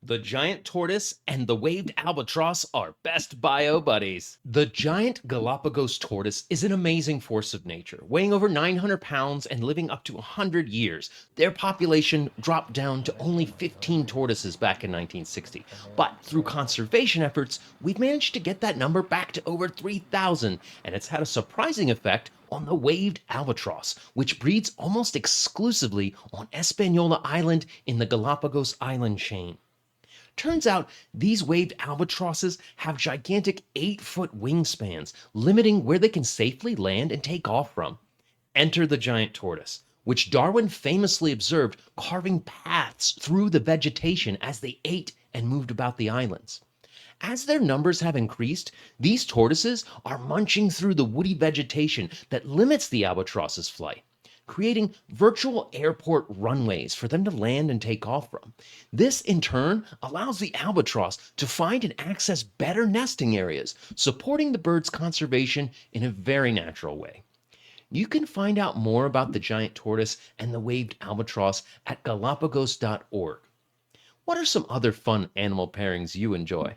The giant tortoise and the waved albatross are best bio buddies. The giant Galapagos tortoise is an amazing force of nature, weighing over 900 pounds and living up to 100 years. Their population dropped down to only 15 tortoises back in 1960, but through conservation efforts, we've managed to get that number back to over 3,000, and it's had a surprising effect on the waved albatross, which breeds almost exclusively on Espanola Island in the Galapagos Island chain. Turns out these waved albatrosses have gigantic 8-foot wingspans, limiting where they can safely land and take off from. Enter the giant tortoise, which Darwin famously observed carving paths through the vegetation as they ate and moved about the islands. As their numbers have increased, these tortoises are munching through the woody vegetation that limits the albatross's flight, creating virtual airport runways for them to land and take off from. This, in turn, allows the albatross to find and access better nesting areas, supporting the bird's conservation in a very natural way. You can find out more about the giant tortoise and the waved albatross at galapagos.org. What are some other fun animal pairings you enjoy?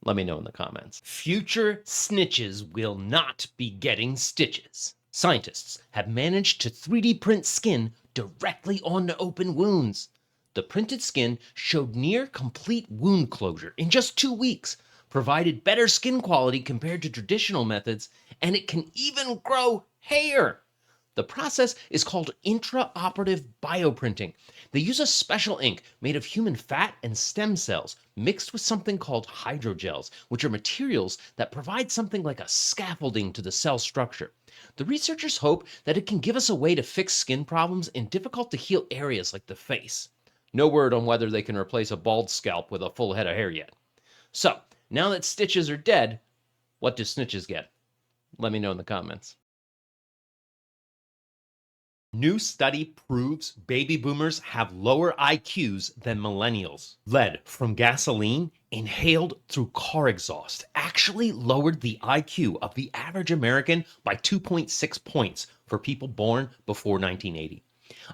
Let me know in the comments. Future snitches will not be getting stitches. Scientists have managed to 3D print skin directly onto open wounds. The printed skin showed near complete wound closure in just 2 weeks, provided better skin quality compared to traditional methods, and it can even grow hair. The process is called intraoperative bioprinting. They use a special ink made of human fat and stem cells mixed with something called hydrogels, which are materials that provide something like a scaffolding to the cell structure. The researchers hope that it can give us a way to fix skin problems in difficult to heal areas like the face. No word on whether they can replace a bald scalp with a full head of hair yet. So, now that stitches are dead, what do snitches get? Let me know in the comments. New study proves baby boomers have lower IQs than millennials. Lead from gasoline inhaled through car exhaust actually lowered the IQ of the average American by 2.6 points for people born before 1980.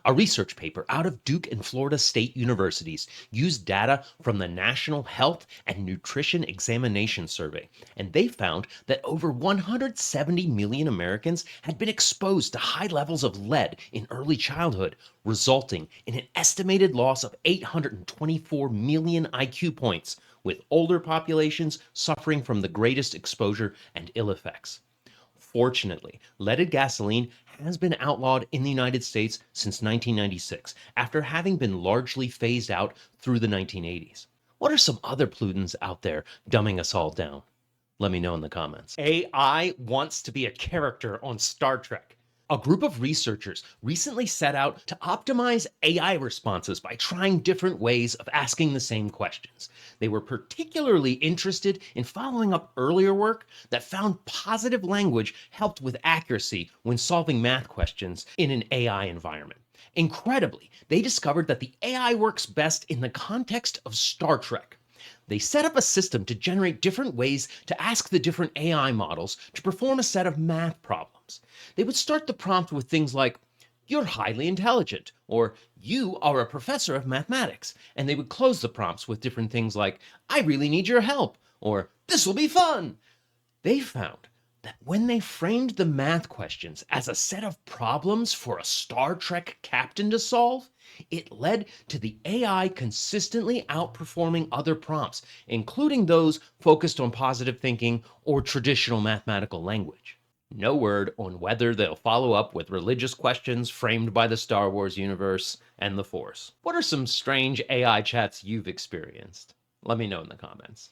A research paper out of Duke and Florida State Universities used data from the National Health and Nutrition Examination Survey, and they found that over 170 million Americans had been exposed to high levels of lead in early childhood, resulting in an estimated loss of 824 million IQ points, with older populations suffering from the greatest exposure and ill effects. Fortunately, leaded gasoline has been outlawed in the United States since 1996, after having been largely phased out through the 1980s. What are some other pollutants out there dumbing us all down? Let me know in the comments. AI wants to be a character on Star Trek. A group of researchers recently set out to optimize AI responses by trying different ways of asking the same questions. They were particularly interested in following up earlier work that found positive language helped with accuracy when solving math questions in an AI environment. Incredibly, they discovered that the AI works best in the context of Star Trek. They set up a system to generate different ways to ask the different AI models to perform a set of math problems. They would start the prompt with things like, "You're highly intelligent," or "You are a professor of mathematics," and they would close the prompts with different things like, "I really need your help," or "This will be fun." They found that when they framed the math questions as a set of problems for a Star Trek captain to solve, it led to the AI consistently outperforming other prompts, including those focused on positive thinking or traditional mathematical language. No word on whether they'll follow up with religious questions framed by the Star Wars universe and the Force. What are some strange AI chats you've experienced? Let me know in the comments.